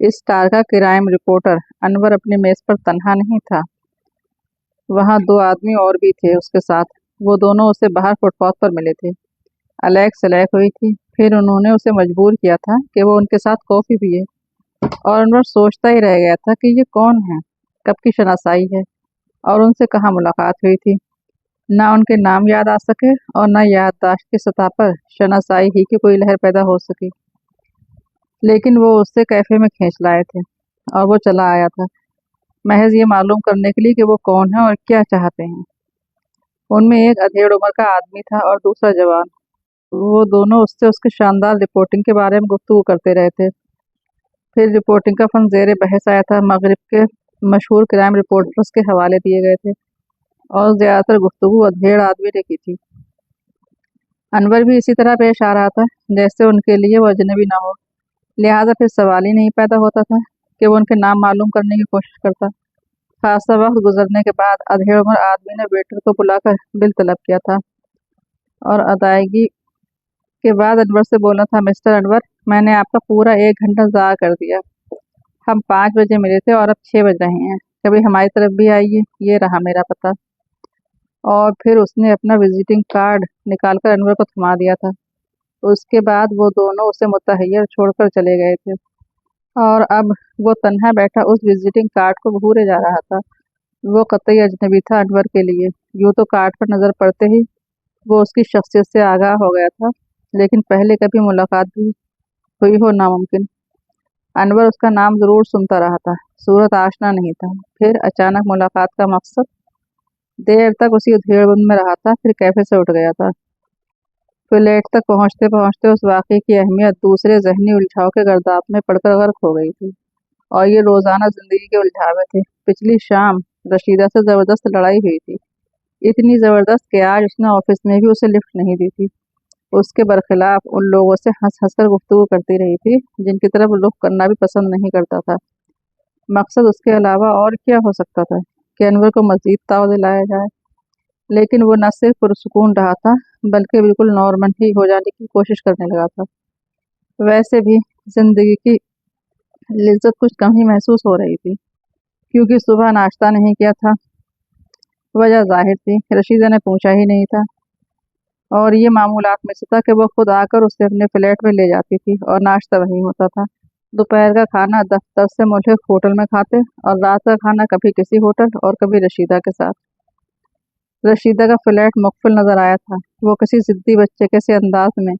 इस स्टार का crime reporter Anwar अपनी मेज पर तन्हा नहीं था। वहाँ 2 आदमी और भी थे उसके साथ। वो दोनों उसे बाहर फुटपाथ पर मिले थे। अलैक सलैक हुई थी। फिर उन्होंने उसे मजबूर किया था कि वो उनके साथ कॉफ़ी पिए, और अनवर सोचता ही रह गया था कि ये कौन है, कब की शनासाई है और उनसे कहाँ मुलाकात हुई थी। ना उनके नाम याद आ सके और ना याददाश्त की सतह पर शनासाई ही की कोई लहर पैदा हो सकी। लेकिन वो उससे कैफ़े में खींच लाए थे और वो चला आया था, महज ये मालूम करने के लिए कि वो कौन है और क्या चाहते हैं। उनमें एक अधेड़ उम्र का आदमी था और दूसरा जवान। वो दोनों उससे उसकी शानदार रिपोर्टिंग के बारे में गुफ्तगू करते रहे थे। फिर रिपोर्टिंग का फन ज़ेर बहस आया था। मगरिब के मशहूर क्राइम रिपोर्टर्स के हवाले दिए गए थे और ज़्यादातर गुफ्तगू अधेड़ आदमी ने की थी। अनवर भी इसी तरह पेश आ रहा था जैसे उनके लिए वो अजनबी ना हो। लिहाजा फिर सवाल ही नहीं पैदा होता था कि वो उनके नाम मालूम करने की कोशिश करता। खासा वक्त गुजरने के बाद अधेड़ उम्र आदमी ने वेटर को बुलाकर बिल तलब किया था और अदायगी के बाद अनवर से बोला था, मिस्टर अनवर, मैंने आपका पूरा 1 घंटा ज़ाया कर दिया। हम 5 बजे मिले थे और अब 6 बज रहे हैं। कभी हमारी तरफ भी आइए, ये रहा मेरा पता। और फिर उसने अपना विजिटिंग कार्ड निकालकर अनवर को थमा दिया था। उसके बाद वो दोनों उसे मुतहैयर छोड़कर चले गए थे और अब वो तन्हा बैठा उस विजिटिंग कार्ड को घूरे जा रहा था। वो कतई अजनबी था अनवर के लिए। यूँ तो कार्ड पर नज़र पड़ते ही वो उसकी शख्सियत से आगाह हो गया था, लेकिन पहले कभी मुलाकात भी हुई हो नामुमकिन। अनवर उसका नाम ज़रूर सुनता रहा था, सूरत आशना नहीं था। फिर अचानक मुलाकात का मकसद। देर तक उसी उधेड़बुन में रहा था, फिर कैफ़े से उठ गया था। फ्लैट तक पहुँचते पहुँचते उस वाक़े की अहमियत दूसरे ज़हनी उलझाव के गर्दाप में पड़कर गर्क हो गई थी। और ये रोज़ाना ज़िंदगी के उलझावे थे। पिछली शाम रशीदा से ज़बरदस्त लड़ाई हुई थी, इतनी ज़बरदस्त कि आज उसने ऑफिस में भी उसे लिफ्ट नहीं दी थी। उसके बरखिलाफ उन लोगों से हंस हंस कर गुफ्तगू करती रही थी जिनकी तरफ रुख करना भी पसंद नहीं करता था। मकसद उसके अलावा और क्या हो सकता था कि अनवर को मज़ीद ताव दिलाया जाए। लेकिन वो न सिर्फ पुरसुकून रहा था, बल्कि बिल्कुल नॉर्मल ही हो जाने की कोशिश करने लगा था। वैसे भी ज़िंदगी की लिज्जत कुछ कम ही महसूस हो रही थी, क्योंकि सुबह नाश्ता नहीं किया था। वजह जाहिर थी, रशीदा ने पूछा ही नहीं था और ये मामूलात में से था कि वो खुद आकर उसे अपने फ्लैट में ले जाती थी और नाश्ता वहीं होता था। दोपहर का खाना दफ्तर से मुल्हिक होटल में खाते और रात का खाना कभी किसी होटल और कभी रशीदा के साथ। रशीदा का फ्लैट मुक़फ़िल नज़र आया था। वो किसी ज़िद्दी बच्चे के से अंदाज में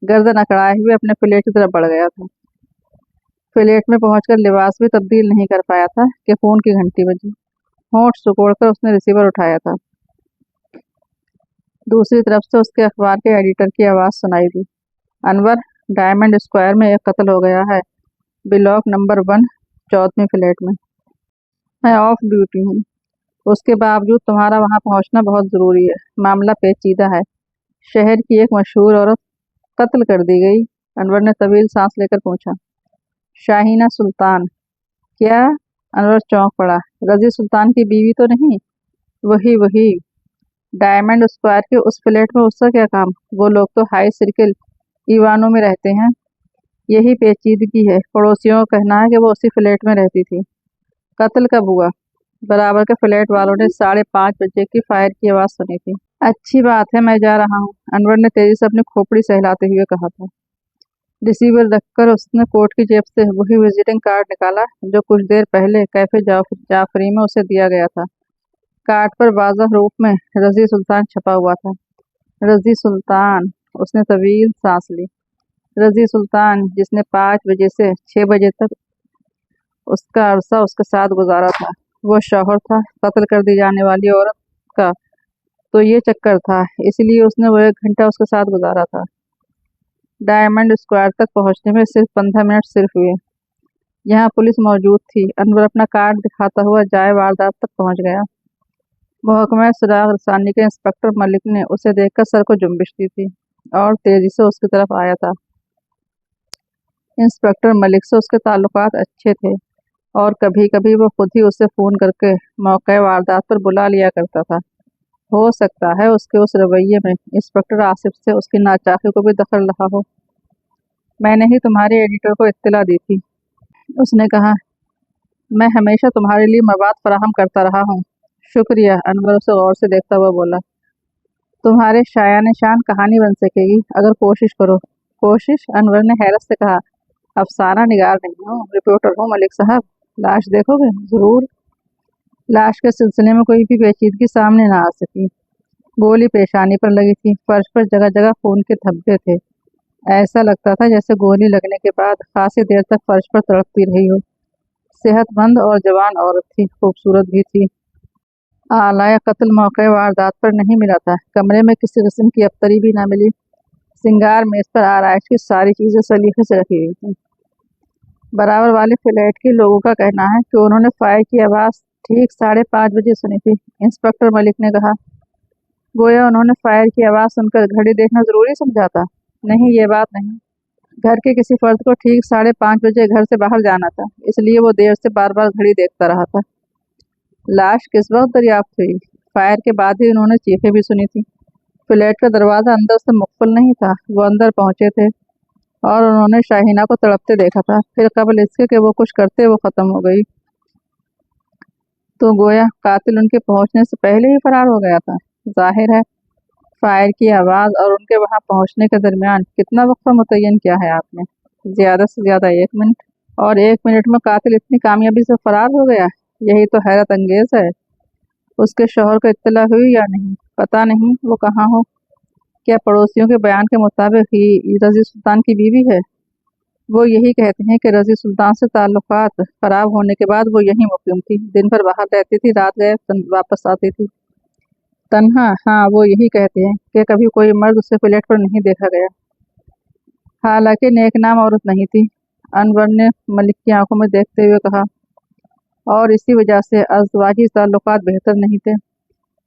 गर्दन अकड़ाए हुए अपने फ्लैट की तरफ बढ़ गया था। फ्लैट में पहुंचकर लिबास भी तब्दील नहीं कर पाया था कि फ़ोन की घंटी बजी। होंठ सिकोड़कर उसने रिसीवर उठाया था। दूसरी तरफ से उसके अखबार के एडिटर की आवाज़ सुनाई दी। अनवर, डायमंड स्क्वायर में एक कत्ल हो गया है, ब्लॉक नंबर 1, 14वीं फ्लैट में। मैं ऑफ ड्यूटी हूँ, उसके बावजूद तुम्हारा वहाँ पहुँचना बहुत ज़रूरी है। मामला पेचीदा है। शहर की एक मशहूर औरत कत्ल कर दी गई। अनवर ने तवील सांस लेकर पूछा, शाहीना सुल्तान? क्या? अनवर चौंक पड़ा। रज़ी सुल्तान की बीवी तो नहीं? वही वही। डायमंड स्क्वायर के उस फ्लैट में उसका क्या काम? वो लोग तो हाई सर्किल ईवानों में रहते हैं। यही पेचीदगी है। पड़ोसियों का कहना है कि वो उसी फ्लैट में रहती थी। कत्ल कब हुआ? बराबर के फ्लैट वालों ने 5:30 बजे की फायर की आवाज़ सुनी थी। अच्छी बात है, मैं जा रहा हूँ, अनवर ने तेजी से अपनी खोपड़ी सहलाते हुए कहा था। रिसीवर रखकर उसने कोट की जेब से वही विजिटिंग कार्ड निकाला जो कुछ देर पहले कैफे जाफरी में उसे दिया गया था। कार्ड पर वाज़ह रूप में रज़ी सुल्तान छपा हुआ था। रज़ी सुल्तान। उसने तवील सांस ली। रज़ी सुल्तान, जिसने 5 बजे से 6 बजे तक उसका अरसा उसके साथ गुजारा था। वो शौहर था, कत्ल कर दी जाने वाली औरत का तो ये चक्कर था, इसलिए उसने वो 1 घंटा उसके साथ गुजारा था। डायमंड स्क्वायर तक पहुंचने में सिर्फ 15 मिनट सिर्फ हुए। यहाँ पुलिस मौजूद थी। अनवर अपना कार्ड दिखाता हुआ जाए वारदात तक पहुंच गया। महकमा सुराग रसानी के इंस्पेक्टर मलिक ने उसे देखकर सर को जुम्बिश दी थी और तेजी से उसकी तरफ आया था। इंस्पेक्टर मलिक से उसके ताल्लुकात अच्छे थे और कभी कभी वो खुद ही उसे फ़ोन करके मौके वारदात पर बुला लिया करता था। हो सकता है उसके उस रवैये में इंस्पेक्टर आसिफ से उसकी नाचाकी को भी दखल रहा हो। मैंने ही तुम्हारे एडिटर को इत्तला दी थी। उसने कहा, मैं हमेशा तुम्हारे लिए मवाद फराहम करता रहा हूँ। शुक्रिया, अनवर उसे गौर से देखता हुआ बोला। तुम्हारे शायान शान कहानी बन सकेगी अगर कोशिश करो। कोशिश? अनवर ने हैरत से कहा, अफसाना निगार नहीं हूँ, रिपोर्टर हूँ मलिक साहब। लाश देखोगे? जरूर। लाश के सिलसिले में कोई भी पेचीदगी सामने ना आ सकी। गोली पेशानी पर लगी थी, फर्श पर जगह जगह खून के धब्बे थे। ऐसा लगता था जैसे गोली लगने के बाद खासी देर तक फर्श पर तड़पती रही हो। सेहतमंद और जवान औरत थी, खूबसूरत भी थी। आलाया कत्ल मौके वारदात पर नहीं मिला था। कमरे में किसी किस्म की अबतरी भी ना मिली। सिंगार मेज पर आरइश की सारी चीजें सलीके से रखी गई थी। बराबर वाले फ्लैट के लोगों का कहना है कि उन्होंने फायर की आवाज़ ठीक 5:30 बजे सुनी थी, इंस्पेक्टर मलिक ने कहा। गोया उन्होंने फायर की आवाज़ सुनकर घड़ी देखना जरूरी समझा था। नहीं, ये बात नहीं। घर के किसी फर्द को ठीक 5:30 बजे घर से बाहर जाना था, इसलिए वो देर से बार बार घड़ी देखता रहा था। लाश किस वक्त दरियाफ्त हुई? फायर के बाद ही उन्होंने चीखें भी सुनी थी। फ्लैट का दरवाज़ा अंदर से मुक़फ़ल नहीं था। वो अंदर पहुंचे थे और उन्होंने शाहीना को तड़पते देखा था। फिर कबल इसके कि वो कुछ करते वो ख़त्म हो गई। तो गोया कातिल उनके पहुंचने से पहले ही फरार हो गया था। जाहिर है। फायर की आवाज़ और उनके वहां पहुंचने के दरमियान कितना वक्फा मुतय्यन किया है आपने? ज़्यादा से ज़्यादा 1 मिनट। और 1 मिनट में कातिल इतनी कामयाबी से फरार हो गया? यही तो हैरत अंगेज है। उसके शौहर को इत्तला हुई या नहीं? पता नहीं वो कहाँ हो। क्या पड़ोसियों के बयान के मुताबिक ही रज़ी सुल्तान की बीवी है? वो यही कहते हैं कि रज़ी सुल्तान से ताल्लुकात खराब होने के बाद वो यहीं मुक़ीम थी। दिन भर बाहर रहती थी, रात गए वापस आती थी। तन्हा? हाँ, वो यही कहते हैं कि कभी कोई मर्द उसके फ्लैट पर नहीं देखा गया। हालांकि नेकनाम औरत नहीं थी, अनवर ने मलिक की आंखों में देखते हुए कहा, और इसी वजह से अज़वाजी ताल्लुकात बेहतर नहीं थे।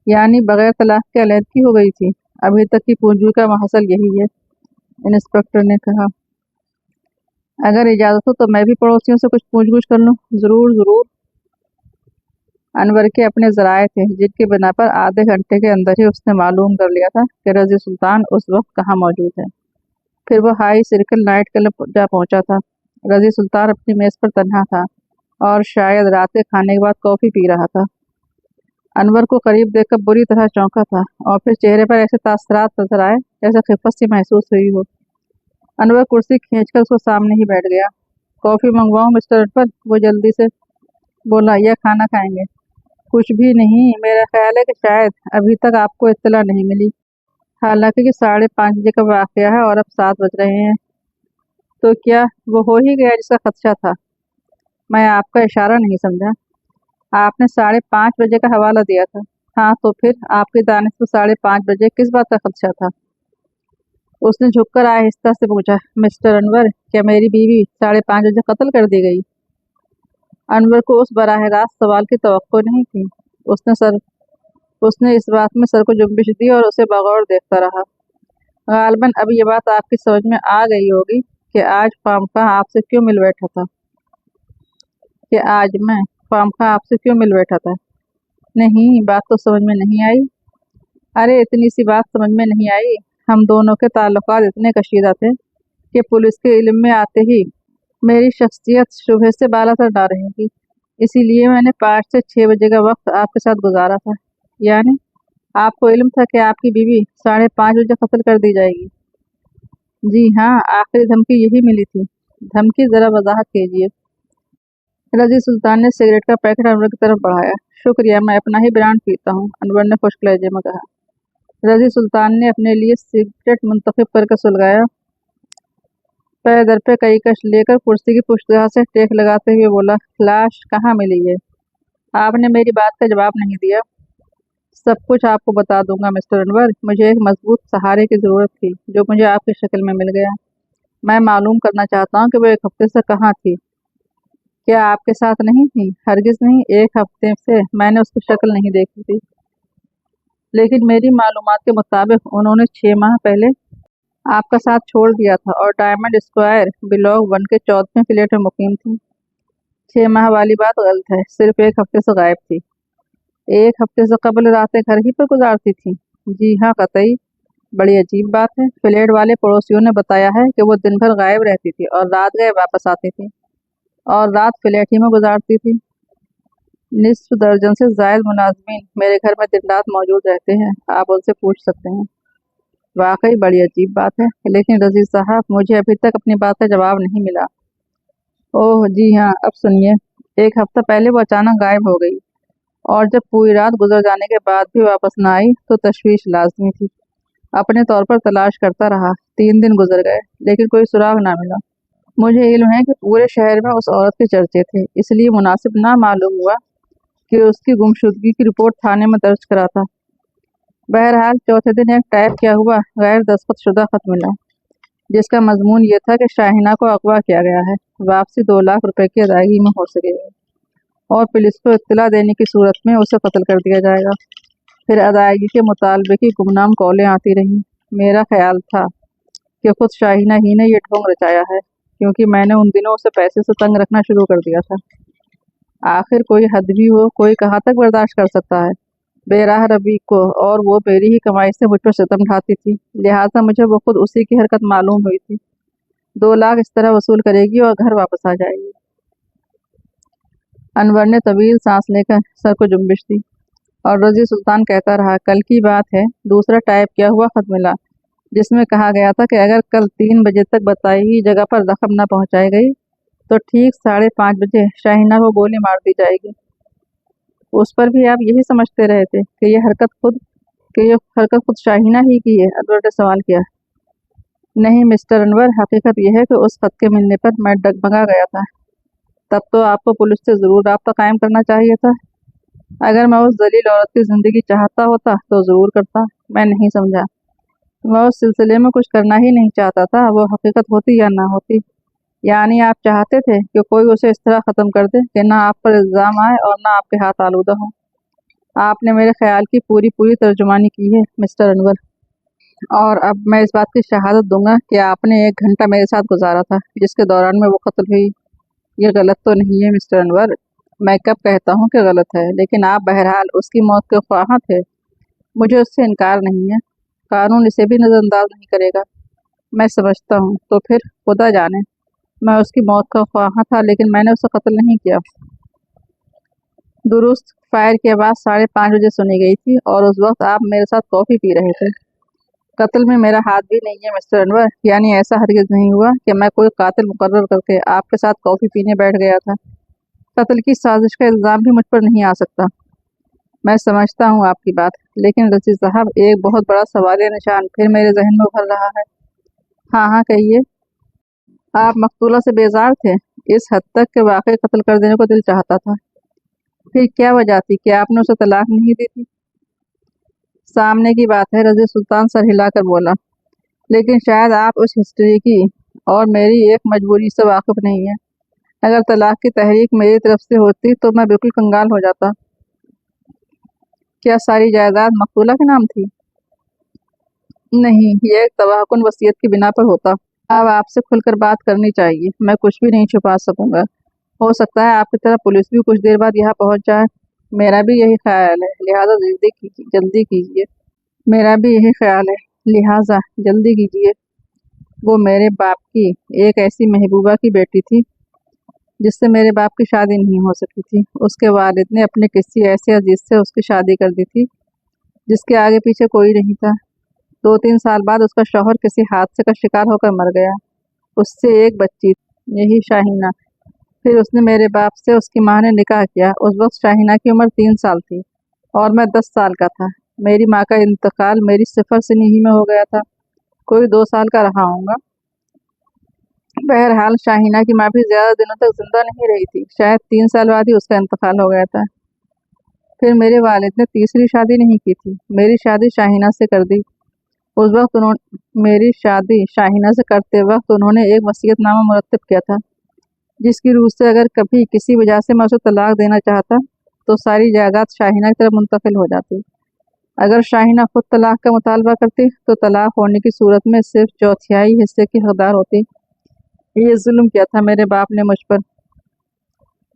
यानी बगैर तलाक के अलहदगी हो गई थी। अभी तक की पूंजी का महसल यही है, इंस्पेक्टर ने कहा। अगर इजाज़त हो तो मैं भी पड़ोसियों से कुछ पूछ-गछ कर लूँ? ज़रूर ज़रूर। अनवर के अपने ज़राए थे जिनकी बिना पर आधे घंटे के अंदर ही उसने मालूम कर लिया था कि रज़ी सुल्तान उस वक्त कहाँ मौजूद है। फिर वो हाई सर्कल नाइट क्लब जा पहुंचा था। रज़ी सुल्तान अपनी मेज़ पर तन्हा था और शायद रात के खाने के बाद कॉफ़ी पी रहा था। अनवर को करीब देखकर बुरी तरह चौंका था और फिर चेहरे पर ऐसे तासरात नजर आए जैसे खिफ़त सी महसूस हुई हो। अनवर कुर्सी खींचकर उसको सामने ही बैठ गया। कॉफ़ी मंगवाऊं मिस्टर अनवर? वो जल्दी से बोला, या खाना खाएंगे? कुछ भी नहीं, मेरा ख्याल है कि शायद अभी तक आपको इत्तला नहीं मिली। हालांकि कि 5:30 बजे का वाक़या है और अब 7 बज रहे हैं। तो क्या वो हो ही गया जिसका खदशा था? मैं आपका इशारा नहीं समझा। आपने 5:30 बजे का हवाला दिया था। हाँ, तो फिर आपकी दानिश को 5:30 बजे किस बात का खदशा था? उसने झुककर आहिस्ता से पूछा, मिस्टर अनवर, क्या मेरी बीवी 5:30 बजे कत्ल कर दी गई? अनवर को उस बराह रास्त सवाल की तवक्को नहीं थी। उसने इस बात में सर को जुम्बिश दी और उसे बगौर देखता रहा। गालबन अब ये बात आपकी समझ में आ गई होगी कि आज खामखा आपसे क्यों मिल बैठा था। कि आज मैं खामखा आपसे क्यों मिल बैठा था? नहीं, बात तो समझ में नहीं आई। अरे, इतनी सी बात समझ में नहीं आई। हम दोनों के ताल्लुकात इतने कशीदा थे कि पुलिस के इल्म में आते ही मेरी शख्सियत शुबहे से बालातर ना रहेगी। इसीलिए मैंने 5 से 6 बजे का वक्त आपके साथ गुजारा था। यानी आपको इल्म था कि आपकी बीवी 5:30 बजे कत्ल कर दी जाएगी? जी हाँ, आखिरी धमकी यही मिली थी। धमकी? जरा वजाहत कीजिए। रज़ी सुल्तान ने सिगरेट का पैकेट अनवर की तरफ बढ़ाया। शुक्रिया, मैं अपना ही ब्रांड पीता हूँ, अनवर ने खुश्क लहजे में कहा। रज़ी सुल्तान ने अपने लिए सिगरेट मुंतखब करके सुलगाया। पैर दर पे कई कश लेकर कुर्सी की पुश्तगाह से टेक लगाते हुए बोला, लाश कहाँ मिली है? आपने मेरी बात का जवाब नहीं दिया। सब कुछ आपको बता दूंगा मिस्टर अनवर। मुझे एक मजबूत सहारे की ज़रूरत थी जो मुझे आपकी शक्ल में मिल गया। मैं मालूम करना चाहता हूँ कि वो 1 हफ्ते से कहाँ थी। क्या आपके साथ नहीं थी? हरगिज नहीं। 1 हफ्ते से मैंने उसकी शक्ल नहीं देखी थी, लेकिन मेरी मालूमात के मुताबिक उन्होंने 6 माह पहले आपका साथ छोड़ दिया था और डायमंड स्क्वायर ब्लॉक 1 के 14वें फ्लैट में मुकीम थी। 6 माह वाली बात गलत है, सिर्फ 1 हफ्ते से गायब थी। 1 हफ्ते से कबल रातें घर ही पर गुजारती थी? जी हाँ, कतई। बड़ी अजीब बात है। फ्लैट वाले पड़ोसियों ने बताया है कि वो दिन भर गायब रहती थी और रात गए वापस आती थी। और रात फ्लैट ही में गुजारती थी। निस्फ दर्जन से ज़ायद मुलाजमीन मेरे घर में दिन रात मौजूद रहते हैं, आप उनसे पूछ सकते हैं। वाकई बड़ी अजीब बात है, लेकिन रजीज साहब मुझे अभी तक अपनी बात का जवाब नहीं मिला। ओह जी हाँ, अब सुनिए। एक हफ्ता पहले वो अचानक गायब हो गई, और जब पूरी रात गुजर जाने के बाद भी वापस न आई तो तशवीश लाजमी थी। अपने तौर पर तलाश करता रहा, 3 दिन गुजर गए, लेकिन कोई सुराग ना मिला। मुझे इल्म है कि पूरे शहर में उस औरत के चर्चे थे, इसलिए मुनासिब ना मालूम हुआ कि उसकी गुमशुदगी की रिपोर्ट थाने में दर्ज करा था। बहरहाल चौथे दिन एक टाइप किया हुआ गैर दस्तखत शुदा खत मिला, जिसका मजमून ये था कि शाहिना को अगवा किया गया है, वापसी 2 लाख रुपए की अदायगी में हो सकेगी, और पुलिस को इत्तला देने की सूरत में उसे कत्ल कर दिया जाएगा। फिर अदायगी के मुतालबे की गुमनाम कॉलें आती रहीं। मेरा ख्याल था कि खुद शाहिना ही ने ये ढोंग रचाया है, क्योंकि मैंने उन दिनों उसे पैसे से तंग रखना शुरू कर दिया था। आखिर कोई हद भी हो, कोई कहाँ तक बर्दाश्त कर सकता है। बेराह रबी को, और वो मेरी ही कमाई से मुझ पर सितम ढाती थी, लिहाजा मुझे वो खुद उसी की हरकत मालूम हुई थी। 2 लाख इस तरह वसूल करेगी और घर वापस आ जाएगी। अनवर ने तवील सांस लेकर सर को जुम्बिश दी, और रजी सुल्तान कहता रहा, कल की बात है, दूसरा टाइप किया हुआ खत मिला, जिसमें कहा गया था कि अगर कल 3 बजे तक बताई हुई जगह पर दखम न पहुंचाई गई तो ठीक 5:30 बजे शाहिना को गोली मार दी जाएगी। उस पर भी आप यही समझते रहे थे कि ये हरकत खुद शाहिना ही की है? अनवर ने सवाल किया। नहीं मिस्टर अनवर, हकीकत यह है कि उस खत के मिलने पर मैं डगमगा गया था। तब तो आपको पुलिस से ज़रूर राब्ता कायम करना चाहिए था। अगर मैं उस जलील औरत की ज़िंदगी चाहता होता तो ज़रूर करता। मैं नहीं समझा। मैं उस सिलसिले में कुछ करना ही नहीं चाहता था, वो हकीकत होती या ना होती। यानी आप चाहते थे कि कोई उसे इस तरह ख़त्म कर दे कि ना आप पर इल्ज़ाम आए और ना आपके हाथ आलूदा हो। आपने मेरे ख्याल की पूरी पूरी तर्जुमानी की है मिस्टर अनवर, और अब मैं इस बात की शहादत दूंगा कि आपने 1 घंटा मेरे साथ गुजारा था, जिसके दौरान में वो कत्ल हुई। ये गलत तो नहीं है मिस्टर अनवर? मैं कब कहता हूँ कि गलत है, लेकिन आप बहरहाल उसकी मौत के ख्वाह थे, मुझे उससे इनकार नहीं है। कानून इसे भी नज़रअंदाज नहीं करेगा, मैं समझता हूँ। तो फिर खुदा जाने, मैं उसकी मौत का ख्वाह था, लेकिन मैंने उसे कत्ल नहीं किया। दुरुस्त, फायर की आवाज़ 5:30 बजे सुनी गई थी, और उस वक्त आप मेरे साथ कॉफ़ी पी रहे थे। कत्ल में मेरा हाथ भी नहीं है मिस्टर अनवर, यानी ऐसा हरगिज़ नहीं हुआ कि मैं कोई कातिल मुकर्रर करके आपके साथ कॉफ़ी पीने बैठ गया था। कत्ल की साजिश का इल्ज़ाम भी मुझ पर नहीं आ सकता। मैं समझता हूँ आपकी बात, लेकिन रशीद साहब, एक बहुत बड़ा सवालिया निशान फिर मेरे जहन में उभर रहा है। हाँ हाँ, कहिए। आप मकतूला से बेजार थे, इस हद तक कि वाकई कत्ल कर देने को दिल चाहता था। फिर क्या वजह थी कि आपने उसे तलाक नहीं दी थी? सामने की बात है, रज़ी सुल्तान सर हिलाकर बोला, लेकिन शायद आप उस हिस्ट्री की और मेरी एक मजबूरी से वाकिफ नहीं है। अगर तलाक की तहरीक मेरी तरफ से होती तो मैं बिल्कुल कंगाल हो जाता। क्या सारी जायदाद मकतूला के नाम थी? नहीं, यह एक तवाकुन वसीयत की बिना पर होता। अब आपसे खुलकर बात करनी चाहिए, मैं कुछ भी नहीं छुपा सकूंगा। हो सकता है आपकी तरह पुलिस भी कुछ देर बाद यहाँ पहुँच जाए। मेरा भी यही ख्याल है, लिहाजा जल्दी कीजिए। मेरा भी यही ख्याल है, लिहाजा जल्दी कीजिए। वो मेरे बाप की एक ऐसी महबूबा की बेटी थी जिससे मेरे बाप की शादी नहीं हो सकी थी। उसके वालिद ने अपने किसी ऐसे अजीज से उसकी शादी कर दी थी जिसके आगे पीछे कोई नहीं था। 2-3 साल बाद उसका शौहर किसी हादसे का शिकार होकर मर गया। उससे एक बच्ची, यही शाहिना। फिर उसने मेरे बाप से उसकी माँ ने निकाह किया। उस वक्त शाहिना की उम्र 3 साल थी और मैं 10 साल का था। मेरी माँ का इंतकाल मेरी सिफर सिनी में हो गया था, कोई 2 साल का रहा होऊंगा। बहरहाल शाहिना की माँ भी ज़्यादा दिनों तक जिंदा नहीं रही थी, शायद 3 साल बाद ही उसका इंतकाल हो गया था। फिर मेरे वालिद ने तीसरी शादी नहीं की थी, मेरी शादी शाहिना से कर दी। उस वक्त उन्होंने मेरी शादी शाहिना से करते वक्त उन्होंने एक वसीयतनामा मुरतब किया था, जिसकी रूह से अगर कभी किसी वजह से मैं उसे तलाक देना चाहता तो सारी जायदाद शाहिना की तरफ मुंतकिल हो जाती। अगर शाहिना खुद तलाक का मुतालबा करती तो तलाक होने की सूरत में सिर्फ चौथाई हिस्से की हकदार होती। ये जुल्म किया था मेरे बाप ने मुझ पर,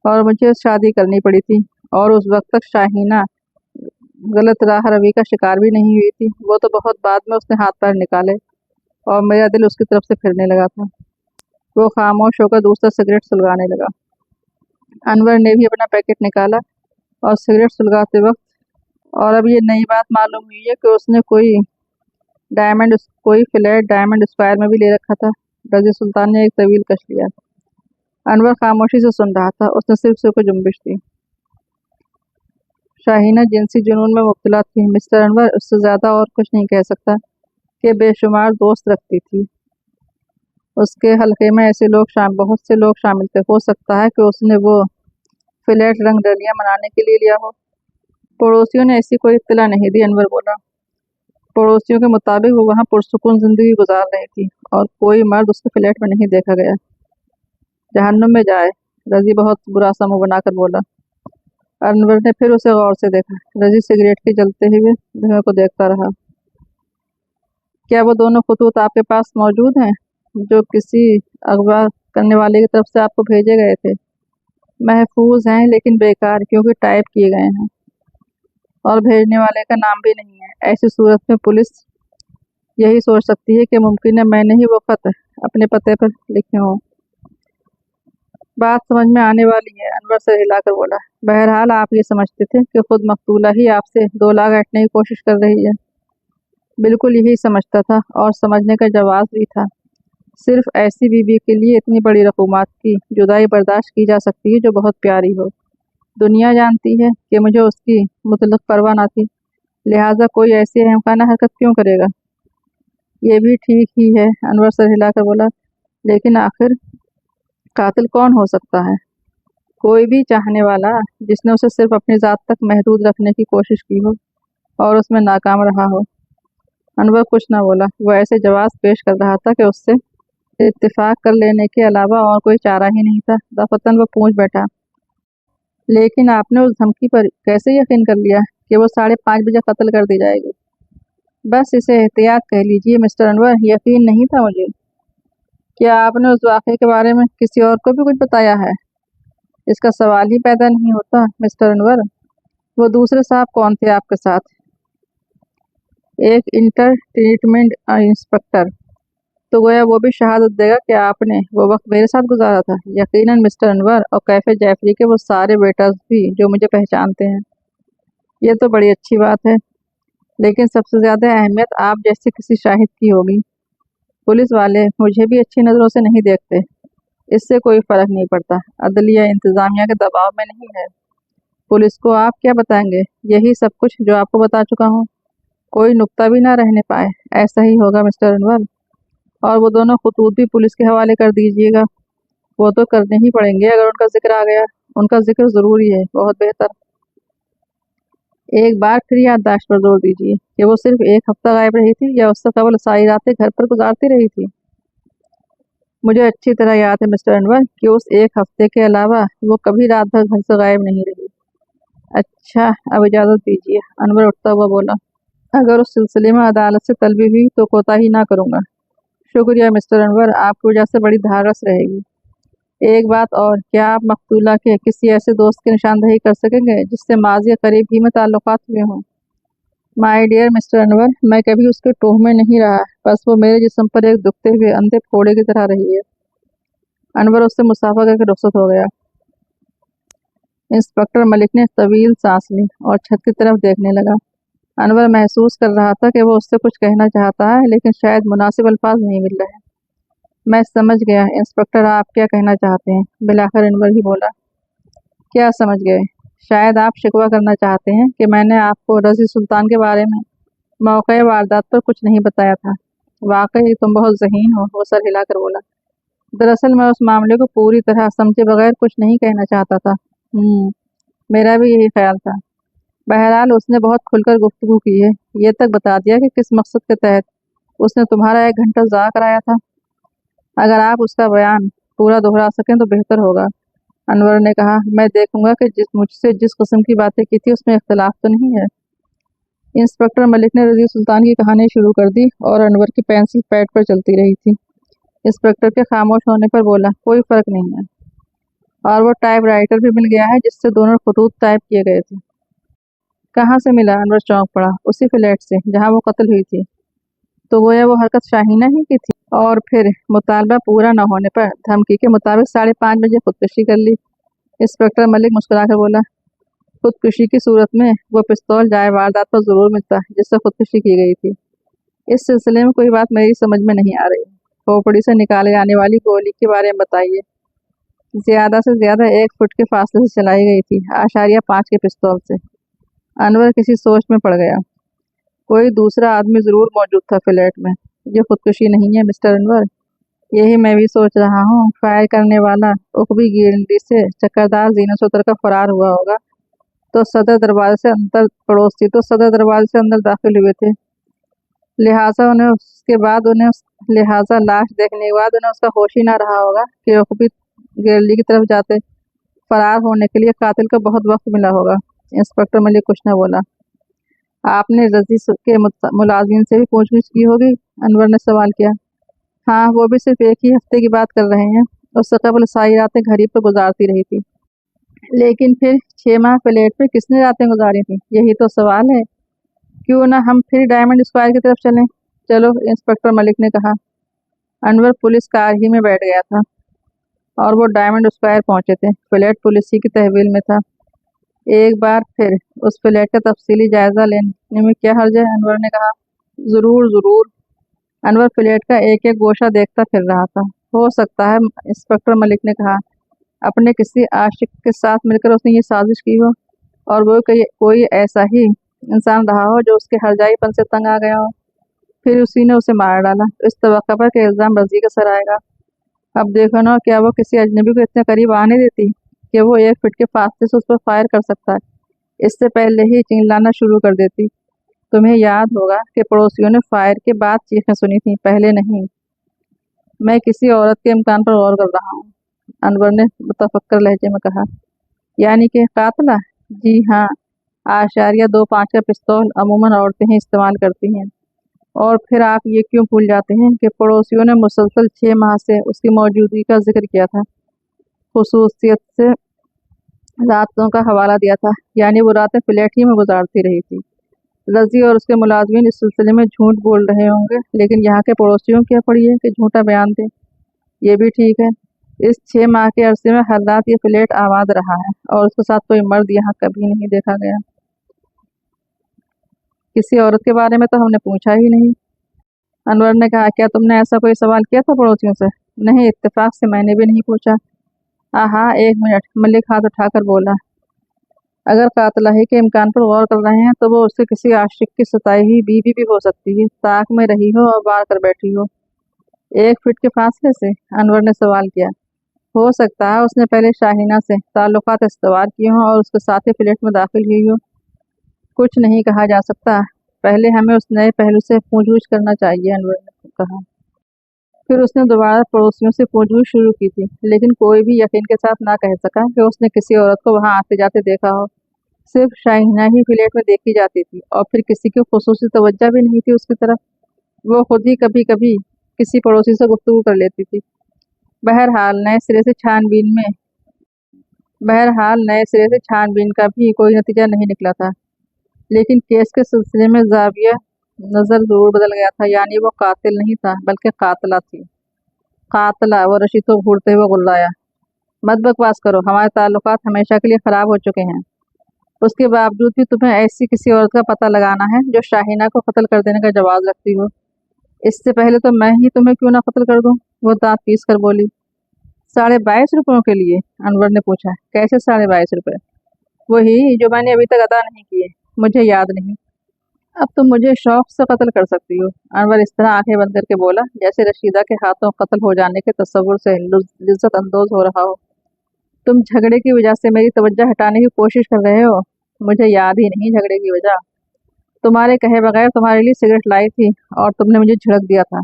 और मुझे शादी करनी पड़ी थी। और उस वक्त तक शाहिना गलत राह रवी का शिकार भी नहीं हुई थी। वो तो बहुत बाद में उसने हाथ पैर निकाले और मेरा दिल उसकी तरफ से फिरने लगा था। वो खामोश होकर दूसरा सिगरेट सुलगाने लगा। अनवर ने भी अपना पैकेट निकाला और सिगरेट सुलगाते वक्त, और अब ये नई बात मालूम हुई है कि उसने कोई फ्लैट डायमंड स्क्वायर में भी ले रखा था। रज़ी सुल्तान ने एक तवील कश लिया। अनवर खामोशी से सुन रहा था। उसने सिर्फ सिर को जुम्बिश दी। शाहीना जिनसी जुनून में मुब्तला थी। मिस्टर अनवर उससे ज़्यादा और कुछ नहीं कह सकता कि बेशुमार दोस्त रखती थी। उसके हल्के में बहुत से लोग शामिल थे। हो सकता है कि उसने वो फ्लैट रंग रलियाँ मनाने के लिए लिया हो। पड़ोसियों ने ऐसी कोई इत्तला नहीं दी। अनवर बोला, पड़ोसियों के मुताबिक वो वहाँ पुरसुकून जिंदगी गुजार रही थी और कोई मर्द उसके फ्लैट में नहीं देखा गया। जहन्नुम में जाए, रज़ी बहुत बुरा सा मुंह बनाकर बोला। अनवर ने फिर उसे गौर से देखा। रज़ी सिगरेट के जलते हुए धुएं को देखता रहा। क्या वो दोनों खतूत आपके पास मौजूद हैं जो किसी अगवा करने वाले की तरफ से आपको भेजे गए थे? महफूज हैं लेकिन बेकार, क्योंकि टाइप किए गए हैं और भेजने वाले का नाम भी नहीं है। ऐसी सूरत में पुलिस यही सोच सकती है कि मुमकिन है मैंने ही वो खत अपने पते पर लिखे हों। बात समझ में आने वाली है, अनवर से हिलाकर बोला। बहरहाल आप ये समझते थे कि खुद मकतूला ही आपसे 2 लाख ऐंठने की कोशिश कर रही है? बिल्कुल यही समझता था और समझने का जवाब भी था। सिर्फ ऐसी बीवी के लिए इतनी बड़ी रकूमात की जुदाई बर्दाश्त की जा सकती है जो बहुत प्यारी हो। दुनिया जानती है कि मुझे उसकी मुतल्लक परवाह ना थी, लिहाजा कोई ऐसी अहमकाना हरकत क्यों करेगा? ये भी ठीक ही है, अनवर सर हिलाकर बोला। लेकिन आखिर कातिल कौन हो सकता है? कोई भी चाहने वाला जिसने उसे सिर्फ अपनी ज़ात तक महदूद रखने की कोशिश की हो और उसमें नाकाम रहा हो। अनवर कुछ न बोला। वह ऐसे जवाब पेश कर रहा था कि उससे इत्तेफाक कर लेने के अलावा और कोई चारा ही नहीं था। दफतन वो पूछ बैठा, लेकिन आपने उस धमकी पर कैसे यकीन कर लिया कि वो 5:30 बजे कत्ल कर दी जाएगी? बस इसे एहतियात कह लीजिए मिस्टर अनवर। यकीन नहीं था मुझे। क्या आपने उस वाक़े के बारे में किसी और को भी कुछ बताया है? इसका सवाल ही पैदा नहीं होता मिस्टर अनवर। वो दूसरे साहब कौन थे आपके साथ? एक इंटर ट्रीटमेंट इंस्पेक्टर। तो गोया वो भी शहादत देगा कि आपने वो वक्त मेरे साथ गुजारा था। यकीनन मिस्टर अनवर, और कैफे जैफरी के वो सारे वेटर्स भी जो मुझे पहचानते हैं। ये तो बड़ी अच्छी बात है, लेकिन सबसे ज़्यादा अहमियत आप जैसे किसी शाहिद की होगी। पुलिस वाले मुझे भी अच्छी नज़रों से नहीं देखते। इससे कोई फ़र्क नहीं पड़ता। अदलिया इंतज़ामिया के दबाव में नहीं है। पुलिस को आप क्या बताएंगे? यही सब कुछ जो आपको बता चुका हूँ। कोई नुक्ता भी ना रहने पाए। ऐसा ही होगा मिस्टर अनवर। और वो दोनों खतूत भी पुलिस के हवाले कर दीजिएगा। वो तो करने ही पड़ेंगे अगर उनका जिक्र आ गया। उनका जिक्र ज़रूरी है। बहुत बेहतर। एक बार फिर याददाश्त पर जोर दीजिए कि वो सिर्फ 1 हफ्ता गायब रही थी या उससे कबल सारी रातें घर पर गुजारती रही थी? मुझे अच्छी तरह याद है मिस्टर अनवर कि उस 1 हफ्ते के अलावा वो कभी रात भर घर से गायब नहीं रही। अच्छा, अब इजाज़त दीजिए, अनवर उठता हुआ बोला। अगर उस सिलसिले में अदालत से तलबी हुई तो कोताही ना करूँगा। शुक्रिया मिस्टर अनवर, आपकी वजह से बड़ी धारस रहेगी। एक बात और, क्या आप मकतूला के किसी ऐसे दोस्त की निशानदही कर सकेंगे जिससे माज़ी करीब ही में ताल्लुकात हुए हों? माय डियर मिस्टर अनवर, मैं कभी उसके टोह में नहीं रहा। बस वो मेरे जिस्म पर एक दुखते हुए अंधे फोड़े की तरह रही है। अनवर उससे मुसाफा करके रुखसत हो गया। इंस्पेक्टर मलिक ने तवील सांस ली और छत की तरफ देखने लगा। अनवर महसूस कर रहा था कि वो उससे कुछ कहना चाहता है, लेकिन शायद मुनासिब अल्फाज नहीं मिल रहे। मैं समझ गया इंस्पेक्टर, आप क्या कहना चाहते हैं? बिलाखिर अनवर ही बोला। क्या समझ गए? शायद आप शिकवा करना चाहते हैं कि मैंने आपको रज़ी सुल्तान के बारे में मौके वारदात पर कुछ नहीं बताया था। वाकई तुम बहुत ज़हीन हो, वो सर हिलाकर बोला। दरअसल मैं उस मामले को पूरी तरह समझे बगैर कुछ नहीं कहना चाहता था। मेरा भी यही ख्याल था। बहरहाल उसने बहुत खुलकर गुफ्तगू की है। ये तक बता दिया कि किस मकसद के तहत उसने तुम्हारा 1 घंटा ज़ाया कराया था। अगर आप उसका बयान पूरा दोहरा सकें तो बेहतर होगा। अनवर ने कहा, मैं देखूंगा कि मुझसे जिस किस्म की बातें की थी उसमें इख्तलाफ तो नहीं है। इंस्पेक्टर मलिक ने रज़ी सुल्तान की कहानी शुरू कर दी और अनवर की पेंसिल पैड पर चलती रही थी। इंस्पेक्टर के खामोश होने पर बोला, कोई फ़र्क नहीं है, और वो टाइप राइटर भी मिल गया है जिससे दोनों खतूत टाइप किए गए थे। कहाँ से मिला? अनवर चौंक पड़ा। उसी फ्लैट से जहाँ वो कत्ल हुई थी। तो गोया वो हरकत शाहीना ही की थी। और फिर मुतालबा पूरा न होने पर धमकी के मुताबिक 5:30 बजे खुदकुशी कर ली। इंस्पेक्टर मलिक मुस्कुरा कर बोला, खुदकुशी की सूरत में वो पिस्तौल जाए वारदात पर जरूर मिलता जिससे खुदकुशी की गई थी। इस सिलसिले में कोई बात मेरी समझ में नहीं आ रही। खोपड़ी से निकाले जाने वाली गोली के बारे में बताइए। ज्यादा से ज्यादा 1 फुट के फासले से चलाई गई थी, 8.5 के पिस्तौल से। अनवर किसी सोच में पड़ गया। कोई दूसरा आदमी जरूर मौजूद था फ्लैट में। ये खुदकुशी नहीं है मिस्टर अनवर, यही मैं भी सोच रहा हूँ। फायर करने वाला उखबी गिरंडी से चक्करदार जीनत से उतर कर फरार हुआ होगा तो सदर दरवाजे से अंदर पड़ोसी तो सदर दरवाजे से अंदर दाखिल हुए थे, लिहाजा लाश देखने के बाद उन्हें उसका होश ही ना रहा होगा कि उखबी गिरंडी की तरफ जाते। फरार होने के लिए कातिल को बहुत वक्त मिला होगा। इंस्पेक्टर मलिक कुछ न बोला। आपने रजी के मुलाजिम से भी पूछगछ की होगी? अनवर ने सवाल किया। हाँ, वो भी सिर्फ एक ही हफ्ते की बात कर रहे हैं। उससे कबल सारी रातें घर ही पर गुजारती रही थी। लेकिन फिर 6 माह फ्लैट पे किसने रातें गुजारी थी, यही तो सवाल है। क्यों ना हम फिर डायमंड स्क्वायर की तरफ चलें? चलो, इंस्पेक्टर मलिक ने कहा। अनवर पुलिस कार ही में बैठ गया था और वो डायमंड स्क्वायर पहुंचे थे। फ्लैट पुलिस ही की तहवील में था। एक बार फिर उस फ्लैट का तफसीली जायजा लेने में क्या हर्ज है? अनवर ने कहा। जरूर जरूर। अनवर फ्लैट का एक एक गोशा देखता फिर रहा था। हो सकता है, इंस्पेक्टर मलिक ने कहा, अपने किसी आशिक के साथ मिलकर उसने ये साजिश की हो और वो कोई ऐसा ही इंसान रहा हो जो उसके हरजाईपन से तंग आ गया हो, फिर उसी ने उसे मार डाला। इस तवक्का पर कि इल्ज़ाम रजी का सर आएगा। अब देखो ना, क्या वो किसी अजनबी को इतने करीब आने देती कि वो 1 फुट के फासले से उस पर फायर कर सकता है? इससे पहले ही चिल्लाना शुरू कर देती। तुम्हें याद होगा कि पड़ोसियों ने फायर के बाद चीखें सुनी थी, पहले नहीं। मैं किसी औरत के इम्कान पर गौर कर रहा हूँ, अनवर ने मुतफक्कर लहजे में कहा। यानी कि कातला? जी हाँ, 8.25 का पिस्तौल अमूमन औरतें ही इस्तेमाल करती हैं। और फिर आप ये क्यों भूल जाते हैं कि पड़ोसियों ने मुसलसल 6 माह से उसकी मौजूदगी का जिक्र किया था, खुसूसियत से रातों का हवाला दिया था, यानी वो रातें फ्लैट ही में गुजारती रही थी। रजी और उसके मुलाजमीन इस सिलसिले में झूठ बोल रहे होंगे, लेकिन यहाँ के पड़ोसियों क्या पड़ी है कि झूठा बयान दें। ये भी ठीक है। इस 6 माह के अरसे में हर रात ये फ्लैट आबाद रहा है और उसके साथ कोई मर्द यहाँ कभी नहीं देखा गया। किसी औरत के बारे में तो हमने पूछा ही नहीं, अनवर ने कहा। क्या तुमने ऐसा कोई सवाल किया था पड़ोसियों से? नहीं, इत्तेफाक से मैंने भी नहीं पूछा। हाँ, 1 मिनट, मलिक हाथ उठाकर बोला। अगर कातलाही के इम्कान पर गौर कर रहे हैं तो वो उससे किसी आशिक की सताई हुई बीवी भी हो सकती है, ताक में रही हो और बार कर बैठी हो। 1 फुट के फासले से? अनवर ने सवाल किया। हो सकता है उसने पहले शाहीना से ताल्लुकात इस्तवार किए हों और उसके साथ ही फ्लैट में दाखिल हुई हो। कुछ नहीं कहा जा सकता, पहले हमें उस नए पहलू से पूछगछ करना चाहिए, अनवर ने कहा। फिर उसने दोबारा पड़ोसियों से पूछगछ शुरू की थी, लेकिन कोई भी यकीन के साथ ना कह सका कि उसने किसी औरत को वहां आते जाते देखा हो। सिर्फ शाहीना ही फ्लैट में देखी जाती थी और फिर किसी की खुसूसी तवज्जो भी नहीं थी उसकी तरफ। वो खुद ही कभी कभी किसी पड़ोसी से गुफ्तगू कर लेती थी। बहरहाल नए सिरे से छानबीन का भी कोई नतीजा नहीं निकला था, लेकिन केस के सिलसिले में जाविया नजर जरूर बदल गया था। यानी वो कातिल नहीं था बल्कि कातला थी। कातला? वो रशीद को घूरते हुए गुर्राया। मत बकवास करो, हमारे ताल्लुकात हमेशा के लिए खराब हो चुके हैं। उसके बावजूद भी तुम्हें ऐसी किसी औरत का पता लगाना है जो शाहीना को कत्ल कर देने का जवाब रखती हो। इससे पहले तो मैं ही तुम्हें क्यों ना कत्ल कर दूं? वो दांत पीस कर बोली। 22.5 रुपयों के लिए? अनवर ने पूछा। कैसे 22.5 रुपये? वही जो मैंने अभी तक अदा नहीं किए। मुझे याद नहीं। अब तुम मुझे शौक से कत्ल कर सकती हो, अनवर इस तरह आंखें बंद करके बोला जैसे रशीदा के हाथों कत्ल हो जाने के तस्वुर से लिज्जत अंदोज हो रहा हो। तुम झगड़े की वजह से मेरी तवज्जो हटाने की कोशिश कर रहे हो। मुझे याद ही नहीं झगड़े की वजह। तुम्हारे कहे बगैर तुम्हारे लिए सिगरेट लाई थी और तुमने मुझे झिड़क दिया था।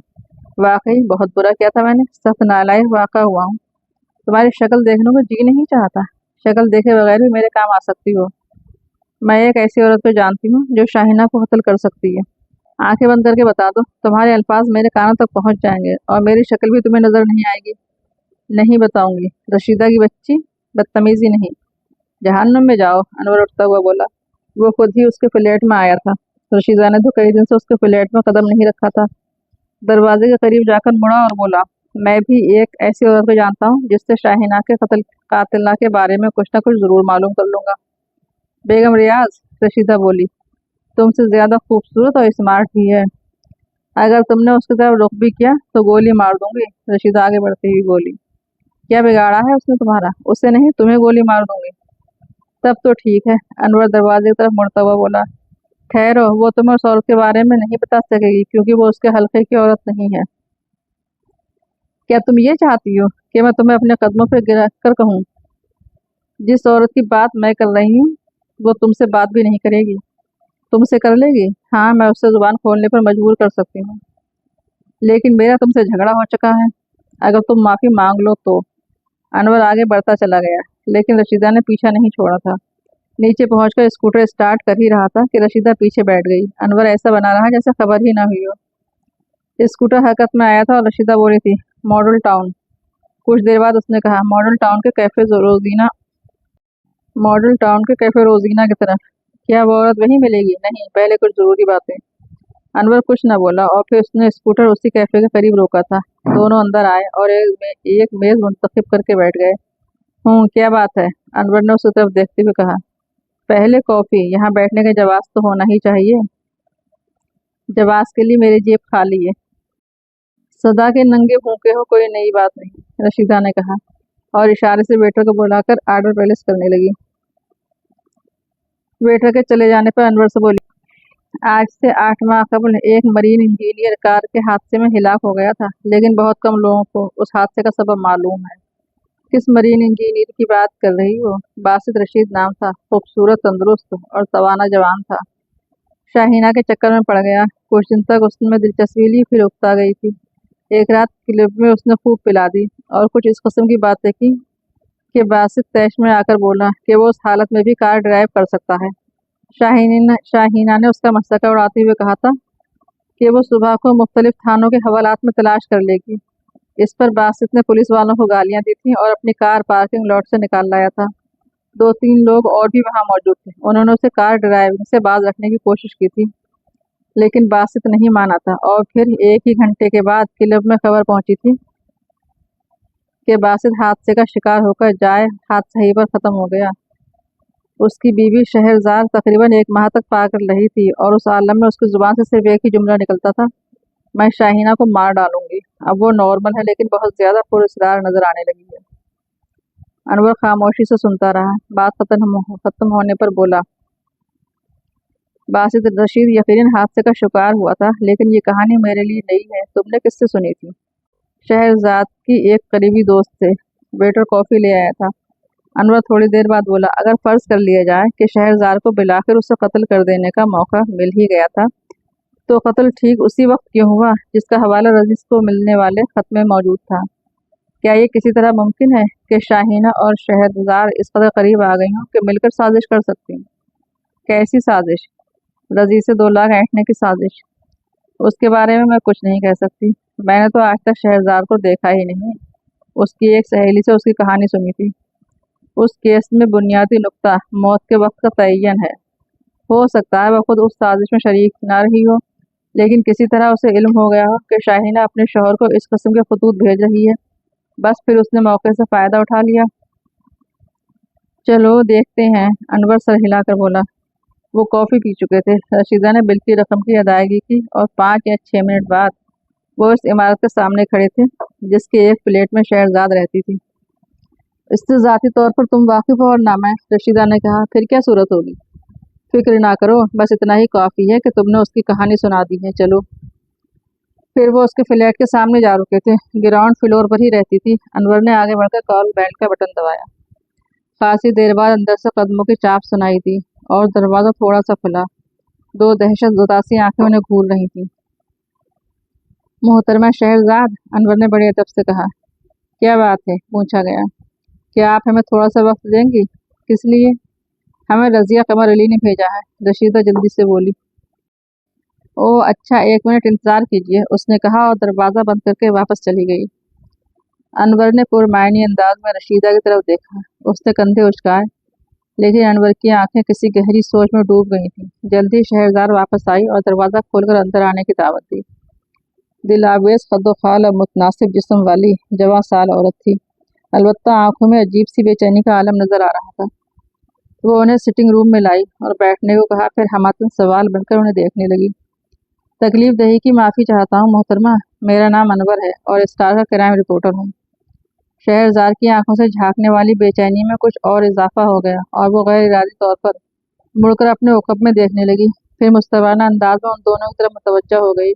वाकई बहुत बुरा किया था मैंने, सख्त नालायक वाक़ा हुआ हूँ। तुम्हारी शक्ल देखने को जी नहीं चाहता। शक्ल देखे बगैर भी मेरे काम आ सकती हो। मैं एक ऐसी औरत को जानती हूँ जो शाहीना को कत्ल कर सकती है। आंखें बंद करके बता दो, तुम्हारे अल्फाज मेरे कानों तक पहुँच जाएंगे और मेरी शक्ल भी तुम्हें नजर नहीं आएगी। नहीं बताऊंगी, रशीदा की बच्ची, बदतमीजी नहीं। जहन्नुम में जाओ, अनवर उठता हुआ बोला। वो खुद ही उसके फ्लैट में आया था। रशीदा ने तो कई दिन से उसके फ्लैट में कदम नहीं रखा था। दरवाजे के करीब जाकर मुड़ा और बोला, मैं भी एक ऐसी औरत को जानता हूँ जिससे शाहीना के कातिला के बारे में कुछ ना कुछ ज़रूर मालूम कर लूँगा। बेगम रियाज, रशीदा बोली, तुमसे ज़्यादा खूबसूरत और स्मार्ट भी है। अगर तुमने उसकी तरफ रुख भी किया तो गोली मार दूंगी। रशीदा आगे बढ़ती हुई बोली, क्या बिगाड़ा है उसने तुम्हारा? उससे नहीं, तुम्हें गोली मार दूंगी। तब तो ठीक है। अनवर दरवाजे की तरफ मुड़ता हुआ बोला, ठहरो, वो तुम्हें उस औरत के बारे में नहीं बता सकेगी क्योंकि वो उसके हल्के की औरत नहीं है। क्या तुम ये चाहती हो कि मैं तुम्हें अपने कदमों पर गिरा कर कहूँ? जिस औरत की बात मैं कर रही हूँ वो तुमसे बात भी नहीं करेगी। तुमसे कर लेगी? हाँ, मैं उससे जुबान खोलने पर मजबूर कर सकती हूँ, लेकिन मेरा तुमसे झगड़ा हो चुका है। अगर तुम माफ़ी मांग लो तो। अनवर आगे बढ़ता चला गया, लेकिन रशीदा ने पीछा नहीं छोड़ा था। नीचे पहुंचकर स्कूटर स्टार्ट कर ही रहा था कि रशीदा पीछे बैठ गई। अनवर ऐसा बना रहा जैसे खबर ही ना हुई हो। स्कूटर हरकत में आया था और रशीदा बोली थी, मॉडल टाउन। कुछ देर बाद उसने कहा, मॉडल टाउन के कैफे रोजीना की तरफ। क्या वो औरत वहीं मिलेगी? नहीं, पहले कुछ जरूरी बातें। अनवर कुछ न बोला और फिर उसने स्कूटर उसी कैफे के करीब रोका था। दोनों अंदर आए और एक मेज मुंतखब करके बैठ गए। क्या बात है? अनवर ने उसकी तरफ देखते हुए कहा। पहले कॉफी, यहाँ बैठने का जवाब तो होना ही चाहिए। जवाब के लिए मेरी जेब खाली है। सदा के नंगे भूखे हो, कोई नई बात नहीं, रशीदा ने कहा और इशारे से वेटर को बुलाकर आर्डर प्लेस करने लगी। वेटर के चले जाने पर अनवर से बोली, आज से 8 माह कबल एक मरीन इंजीनियर कार के हादसे में हिलाक हो गया था, लेकिन बहुत कम लोगों को उस हादसे का सबब मालूम है। किस मरीन इंजीनियर की बात कर रही हो? बासित रशीद नाम था, खूबसूरत, तंदुरुस्त और तवाना जवान था। शाहीना के चक्कर में पड़ गया। कुछ दिन तक उसमें दिलचस्पी ली, फिर उकता गई थी। एक रात क्लब में उसने खूब पिला दी और कुछ इस किस्म की बातें की कि बासित तैश में आकर बोला कि वो उस हालत में भी कार ड्राइव कर सकता है। शाहीना ने उसका मजाक उड़ाते हुए कहा था कि वो सुबह को मुख्तलिफ थानों के हवालात में तलाश कर लेगी। इस पर बासित ने पुलिस वालों को गालियां दी थी और अपनी कार पार्किंग लॉट से निकाल लाया था। 2-3 लोग और भी वहां मौजूद थे। उन्होंने उसे कार ड्राइविंग से बाज रखने की कोशिश की थी, लेकिन बासित नहीं माना था। और फिर 1 ही घंटे के बाद क्लब में खबर पहुंची थी कि बासित हादसे का शिकार होकर जाए हादसा ही पर ख़त्म हो गया। उसकी बीवी शहरज़ाद तकरीबन 1 माह तक पाकर रही थी और उस आलम में उसकी ज़ुबान से सिर्फ एक ही जुमला निकलता था, मैं शाहीना को मार डालूंगी। अब वो नॉर्मल है, लेकिन बहुत ज़्यादा पुरस्कार नजर आने लगी है। अनवर खामोशी से सुनता रहा। बात खत्म होने पर बोला, बासित रशीद यकीनन हादसे का शिकार हुआ था, लेकिन ये कहानी मेरे लिए नई है। तुमने किससे सुनी थी? शहरज़ाद की एक करीबी दोस्त से। वेटर कॉफ़ी ले आया था। अनवर थोड़ी देर बाद बोला, अगर फर्ज कर लिया जाए कि शहरज़ाद को बिलाखिर उसे कत्ल कर देने का मौका मिल ही गया था, तो कत्ल ठीक उसी वक्त क्यों हुआ जिसका हवाला रजीज को मिलने वाले खत में मौजूद था? क्या ये किसी तरह मुमकिन है कि शाहीना और शहरज़ाद इस कदर करीब आ गई हों कि मिलकर साजिश कर सकती हैं? कैसी साजिश? रजीज से 2 लाख ऐंठने की साजिश। उसके बारे में मैं कुछ नहीं कह सकती। मैंने तो आज तक शहरज़ाद को देखा ही नहीं। उसकी एक सहेली से उसकी कहानी सुनी थी। उस केस में बुनियादी नुक्ता मौत के वक्त का तयन है। हो सकता है वह खुद उस साजिश में शरीक ना रही हो, लेकिन किसी तरह उसे इल्म हो गया हो कि शाहीना अपने शौहर को इस किस्म के खतूत भेज रही है। बस फिर उसने मौके से फ़ायदा उठा लिया। चलो देखते हैं, अनवर सर हिलाकर बोला। वो कॉफ़ी पी चुके थे। रशीदा ने बिल की रकम की अदायगी की और 5 या 6 मिनट बाद वो इस इमारत के सामने खड़े थे जिसके एक प्लेट में शहरज़ाद रहती थी। इससे ज़ाती तौर पर तुम वाकिफ हो और ना मैं, रशीदा ने कहा। फिर क्या सूरत होगी? फिक्र ना करो, बस इतना ही काफ़ी है कि तुमने उसकी कहानी सुना दी है। चलो। फिर वो उसके फ्लैट के सामने जा रुके थे। ग्राउंड फ्लोर पर ही रहती थी। अनवर ने आगे बढ़कर कॉल बेल का बटन दबाया। खासी देर बाद अंदर से कदमों की चाप सुनाई दी और दरवाज़ा थोड़ा सा खुला। 2 दहशत ज़ुदासी आंखें उन्हें घूर रही थीं। मोहतरमा शहरज़ाद, अनवर ने बड़े अदब से कहा। क्या बात है? पूछा गया। क्या आप हमें थोड़ा सा वक्त देंगी? किस लिए? हमें रज़िया कमर अली ने भेजा है, रशीदा जल्दी से बोली। ओह अच्छा, 1 मिनट इंतज़ार कीजिए, उसने कहा और दरवाज़ा बंद करके वापस चली गई। अनवर ने पुरमायनी अंदाज में रशीदा की तरफ देखा। उसने कंधे उचकाए, लेकिन अनवर की आंखें किसी गहरी सोच में डूब गई थीं। जल्दी शहरज़ाद वापस आई और दरवाज़ा खोलकर अंदर आने की दावत दी। दिलावेज कद्दो खाल और मुतनासिब जिस्म वाली जवां साल औरत थी, अलबत्ता आंखों में अजीब सी बेचैनी का आलम नजर आ रहा था। वो उन्हें सिटिंग रूम में लाई और बैठने को कहा, फिर हमातन सवाल बनकर उन्हें देखने लगी। तकलीफ दही की माफ़ी चाहता हूँ मोहतरमा, मेरा नाम अनवर है और स्टार का क्राइम रिपोर्टर हूँ। शहरज़ाद की आंखों से झांकने वाली बेचैनी में कुछ और इजाफा हो गया और वो गैर इरादी तौर पर मुड़कर अपने उकब में देखने लगी, फिर मुस्तवाना अंदाज में उन दोनों की तरफ मुतवज्जो हो गई।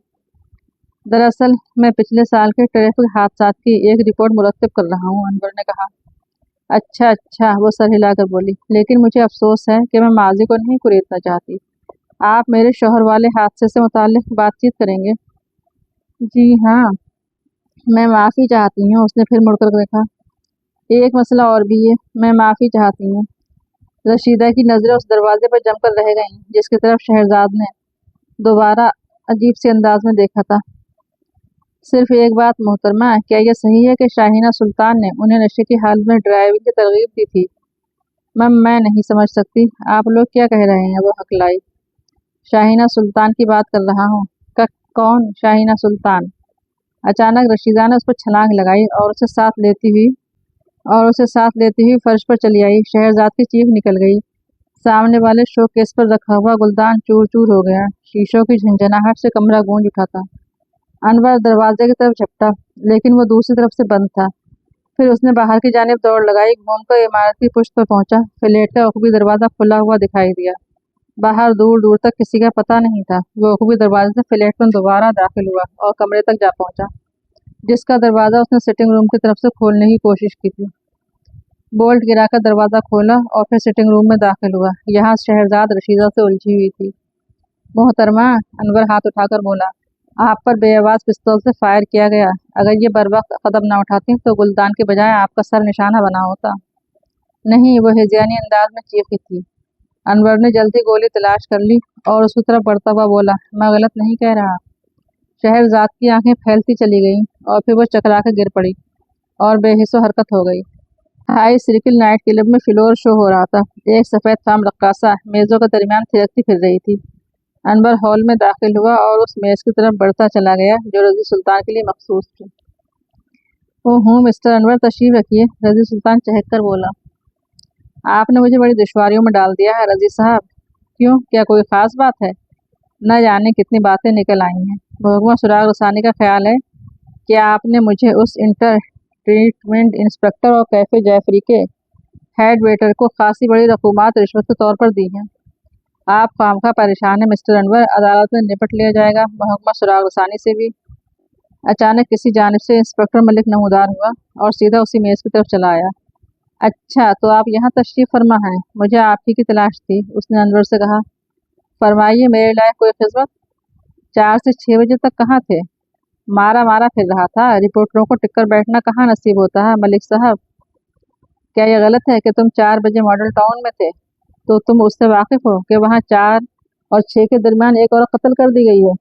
दरअसल मैं पिछले साल के ट्रैफिक हादसात की एक रिपोर्ट मुरतब कर रहा हूँ, अनवर ने कहा। अच्छा अच्छा, वो सर हिलाकर बोली, लेकिन मुझे अफसोस है कि मैं माजी को नहीं कुरेदना चाहती। आप मेरे शौहर वाले हादसे से मुताल्लिक बातचीत करेंगे? जी हाँ, मैं माफ़ी चाहती हूँ, उसने फिर मुड़कर देखा। एक मसला और भी है, मैं माफ़ी चाहती हूँ। रशीदा की नज़रें उस दरवाजे पर जमकर रह गईं जिसकी तरफ शहरज़ाद ने दोबारा अजीब से अंदाज में देखा था। सिर्फ एक बात मोहतरमा, क्या यह सही है कि शाहीना सुल्तान ने उन्हें नशे की हालत में ड्राइविंग की तरगीब दी थी? मैं नहीं समझ सकती, आप लोग क्या कह रहे हैं? वो हकलाई। शाहीना सुल्तान की बात कर रहा हूँ। कौन शाहीना सुल्तान? अचानक रशीदा ने उस पर छलांग लगाई और उसे साथ लेती हुई फर्श पर चली आई। शहरज़ाद की चीख निकल गई। सामने वाले शो केस पर रखा हुआ गुलदान चूर चूर हो गया। शीशों की झंझनाहट से कमरा गूंज उठा था। अनवर दरवाजे की तरफ झपटा, लेकिन वो दूसरी तरफ से बंद था। फिर उसने बाहर की जानिब दौड़ लगाई, घूमकर इमारत की पुश्त पर पहुंचा। फ्लैट का उखबी दरवाज़ा खुला हुआ दिखाई दिया। बाहर दूर दूर तक किसी का पता नहीं था। वो उखबी दरवाजे से फ्लैट में दोबारा दाखिल हुआ और कमरे तक जा पहुंचा, जिसका दरवाज़ा उसने सिटिंग रूम की तरफ से खोलने की कोशिश की थी। बोल्ट गिराकर दरवाज़ा खोला और फिर सिटिंग रूम में दाखिल हुआ। यहाँ शहरज़ाद रशीदा से उलझी हुई थी। मोहतरमा, अनवर हाथ उठाकर बोला, आप पर बेआवाज़ पिस्तौल से फायर किया गया। अगर ये बर वक्त कदम न उठाती तो गुलदान के बजाय आपका सर निशाना बना होता। नहीं, वो हिज़यानी अंदाज में चीखी थी। अनवर ने जल्दी गोली तलाश कर ली और उसकी तरफ बढ़ता हुआ बोला, मैं गलत नहीं कह रहा। शहरज़ाद की आंखें फैलती चली गईं और फिर वो चकरा कर गिर पड़ी और बेहिस्सो हरकत हो गई। हाई सर्किल नाइट क्लब में फ्लोर शो हो रहा था। एक सफ़ेद फाम रक्कासा मेज़ों के दरमियान थिरकती फिर रही थी। अनवर हॉल में दाखिल हुआ और उस मेज़ की तरफ बढ़ता चला गया जो रज़ी सुल्तान के लिए मखसूस थी। ओह मिस्टर अनवर, तशरीफ़ रखिए, रज़ी सुल्तान चहक कर बोला। आपने मुझे बड़ी दुश्वारियों में डाल दिया है रज़ी साहब। क्यों, क्या कोई ख़ास बात है? न जाने कितनी बातें निकल आई हैं। महकमा सुराग रसानी का ख्याल है कि आपने मुझे उस इंटर ट्रीटमेंट इंस्पेक्टर और कैफ़े जैफरी के हेड वेटर को खासी बड़ी रकूमात रिश्वत के तौर पर दी हैं। आप खामखा परेशान हैं मिस्टर अनवर, अदालत में निपट लिया जाएगा महकमा सुराग रसानी से भी। अचानक किसी जानिब से इंस्पेक्टर मलिक नमूदार हुआ और सीधा उसी मेज़ की तरफ चला आया। अच्छा, तो आप यहाँ तशरीफ़ फरमा हैं, मुझे आप ही की तलाश थी, उसने अनवर से कहा। फरमाइए, मेरे लायक कोई खिदमत? 4 से 6 बजे तक कहाँ थे? मारा मारा फिर रहा था। रिपोर्टरों को टिक कर बैठना कहाँ नसीब होता है मलिक साहब। क्या यह गलत है कि तुम 4 बजे मॉडल टाउन में थे? तो तुम उससे वाकिफ़ हो कि वहाँ 4 और 6 के दरमियान एक औरत कत्ल कर दी गई है?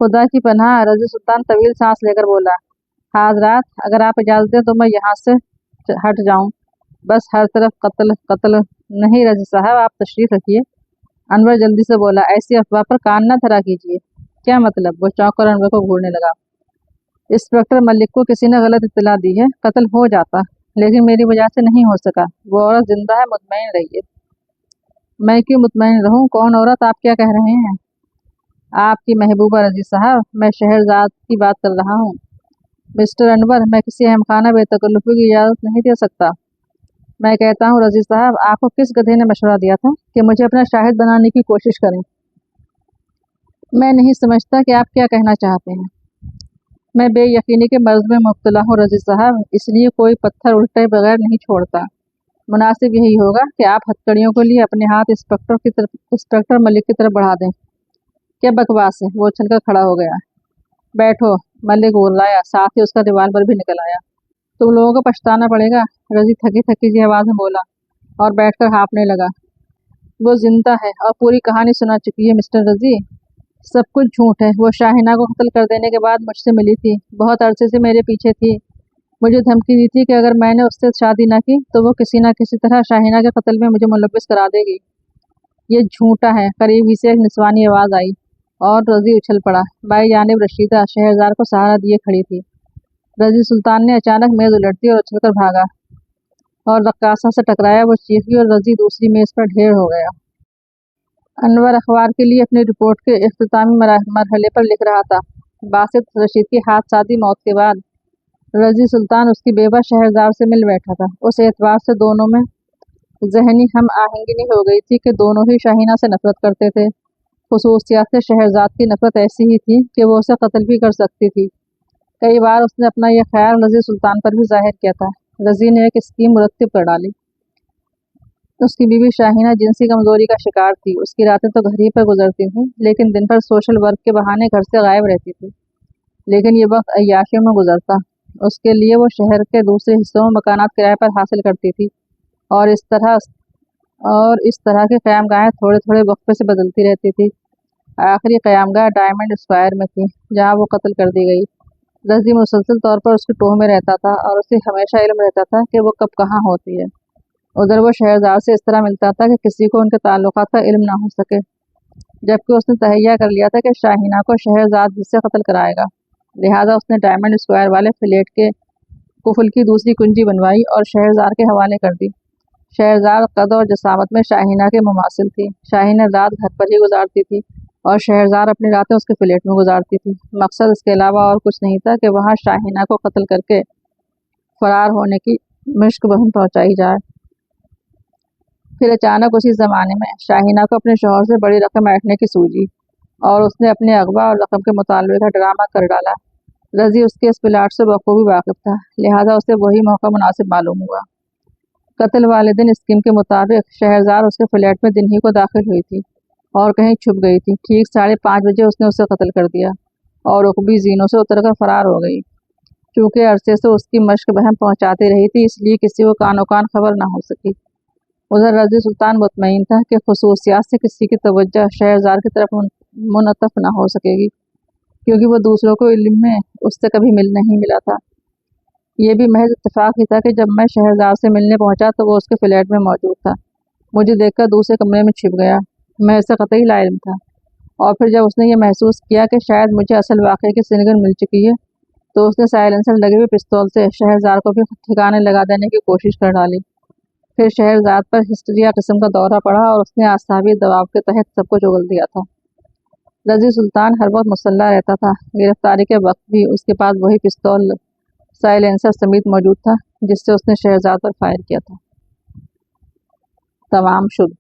खुदा की पनाह, रज़ी सुल्तान तवील सांस लेकर बोला। हाज़रात, अगर आप इजाज़त दें तो मैं यहाँ से हट जाऊँ। बस हर तरफ कत्ल कत्ल। नहीं रज़ी साहब, आप तशरीफ़ रखिए, अनवर जल्दी से बोला। ऐसी अफवाह पर कान न धरा कीजिए। क्या मतलब? वो चौंक कर अनवर को घूरने लगा। इंस्पेक्टर मलिक को किसी ने गलत इत्तला दी है, कत्ल हो जाता, लेकिन मेरी वजह से नहीं हो सका। वो औरत जिंदा है, मुतमईन रहिए। मैं क्यों मुतमईन रहूं? कौन औरत? आप क्या कह रहे हैं? आपकी महबूबा रज़ी साहब, मैं शहरज़ाद की बात कर रहा हूँ। मिस्टर अनवर, मैं किसी अहमखाना बेतकल्लुफ़ी की इजाज़त नहीं दे सकता। मैं कहता हूँ रज़ी साहब, आपको किस गधे ने मशवरा दिया था कि मुझे अपना शाहिद बनाने की कोशिश करें? मैं नहीं समझता कि आप क्या कहना चाहते हैं। मैं बेयकीनी के मर्ज़ में मुब्तला हूँ रज़ी साहब, इसलिए कोई पत्थर उल्टे बगैर नहीं छोड़ता। मुनासिब यही होगा कि आप हथकड़ियों के लिए अपने हाथ इंस्पेक्टर मलिक की तरफ बढ़ा दें। क्या बकवास है? वो उछलकर खड़ा हो गया। बैठो, मलिक गुर्राया, साथ ही उसका रिवाल्वर भी निकल आया। तुम लोगों को पछताना पड़ेगा, रज़ी थकी थकी सी आवाज़ में बोला और बैठकर हाँफने लगा। वो जिंदा है और पूरी कहानी सुना चुकी है मिस्टर रज़ी। सब कुछ झूठ है। वो शाहिना को कत्ल कर देने के बाद मुझसे मिली थी, बहुत अरसे से मेरे पीछे थी। मुझे धमकी दी थी कि अगर मैंने उससे शादी न की तो वो किसी न किसी तरह शाहिना के कत्ल में मुझे मुलव्विस करा देगी। ये झूठा है। करीब ही से एक निस्वानी आवाज़ आई और रजी उछल पड़ा। बाई जानिब रशीदा शहरजाद को सहारा दिए खड़ी थी। रजी सुल्तान ने अचानक मेज़ उलट दी और उछलकर भागा और रक्कासा से टकराया। वो चीखी और रजी दूसरी मेज़ पर ढेर हो गया। अनवर अखबार के लिए अपनी रिपोर्ट के इख्तितामी मरहले पर लिख रहा था। बासित रशीद की हादसाती मौत के बाद रजी सुल्तान उसकी बेवा शहरजाद से मिल बैठा था। उस एतबार से दोनों में जहनी हम आहंगी हो गई थी कि दोनों ही शाहीना से नफरत करते थे। खुसूसियात से शहरजाद की नफरत ऐसी ही थी कि वो उसे कत्ल भी कर सकती थी। कई बार उसने अपना यह ख्याल रजी सुल्तान पर भी जाहिर किया था। रजी ने एक स्कीम मुरत्तिब कर डाली। उसकी बीवी शाहीना जिनसी कमजोरी का शिकार थी। उसकी रातें तो घर ही पर गुजरती थीं, लेकिन दिन भर सोशल वर्क के बहाने घर से गायब रहती थी। लेकिन ये वक्त अय्याशियों में गुजरता। उसके लिए वो शहर के दूसरे हिस्सों में मकानात किराए पर हासिल करती थी और इस तरह की क़यामगाहें थोड़े थोड़े वक्फे से बदलती रहती थी। आखिरी क़यामगाह डायमंड स्क्वायर में थी, जहाँ वो कत्ल कर दी गई। रज़ी मुसलसल तौर पर उसकी टोह में रहता था और उसे हमेशा इल्म रहता था कि वो कब कहाँ होती है। उधर वो शहरजाद से इस तरह मिलता था कि किसी को उनके ताल्लुकात का इल्म ना हो सके, जबकि उसने तहैया कर लिया था कि शाहीना को शहरजाद ही से कत्ल कराएगा। लिहाजा उसने डायमंड स्क्वायर वाले फ्लैट के कुफल की दूसरी कुंजी बनवाई और शहरजाद के हवाले कर दी। शहरजाद कद और जसामत में शाहीना के मुमासिल थी। शाहीना रात घर पर ही गुजारती थी और शहरजाद अपनी रातें उसके फ्लैट में गुजारती थी। मकसद इसके अलावा और कुछ नहीं था कि वहाँ शाहीना को कत्ल करके फरार होने की मुश्क बहन पहुँचाई जाए। फिर अचानक उसी ज़माने में शाहीना को अपने शौहर से बड़ी रकम ऐंठने की सूझी और उसने अपने अगवा और रकम के मुतालबे का ड्रामा कर डाला। रज़ी उसके इस प्लाट से बखूबी वाकिफ था, लिहाजा उसे वही मौका मुनासिब मालूम हुआ। कत्ल वाले दिन स्कीम के मुताबिक शहरजाद उसके फ्लैट में दिन ही को दाखिल हुई थी और कहीं छुप गई थी। ठीक 5:30 बजे उसने उसे कत्ल कर दिया और उकबी जीनों से उतरकर फरार हो गई। चूँकि अरसे से उसकी मश्क बहम पहुँचाती रही थी, इसलिए किसी को कानो कान खबर न हो सकी। उधर रज़ी सुल्तान मुतमईन था कि खुसूसियात से किसी की तवज्जो शहरजाद की तरफ मुनतफ न हो सकेगी, क्योंकि वो दूसरों को इल्म में उससे कभी नहीं मिला था। ये भी महज इत्तेफाक ही था कि जब मैं शहरजाद से मिलने पहुंचा तो वो उसके फ्लैट में मौजूद था। मुझे देखकर दूसरे कमरे में छिप गया। मैं इससे कतई लाइल्म था। और फिर जब उसने ये महसूस किया कि शायद मुझे असल वाक़े की सिनगन मिल चुकी है, तो उसने साइलेंसर लगे हुए पिस्तौल से शहरजाद को भी ठिकाने लगा देने की कोशिश कर डाली। फिर शहरजाद पर हिस्ट्रिया किस्म का दौरा पड़ा और उसने आसाबी दबाव के तहत सब कुछ उगल दिया था। रज़ी सुल्तान हर वक्त मुसल्ला रहता था। गिरफ्तारी के वक्त भी उसके पास वही पिस्तौल साइलेंसर समेत मौजूद था जिससे उसने शहरजाद पर फायर किया था। तमाम शुभ।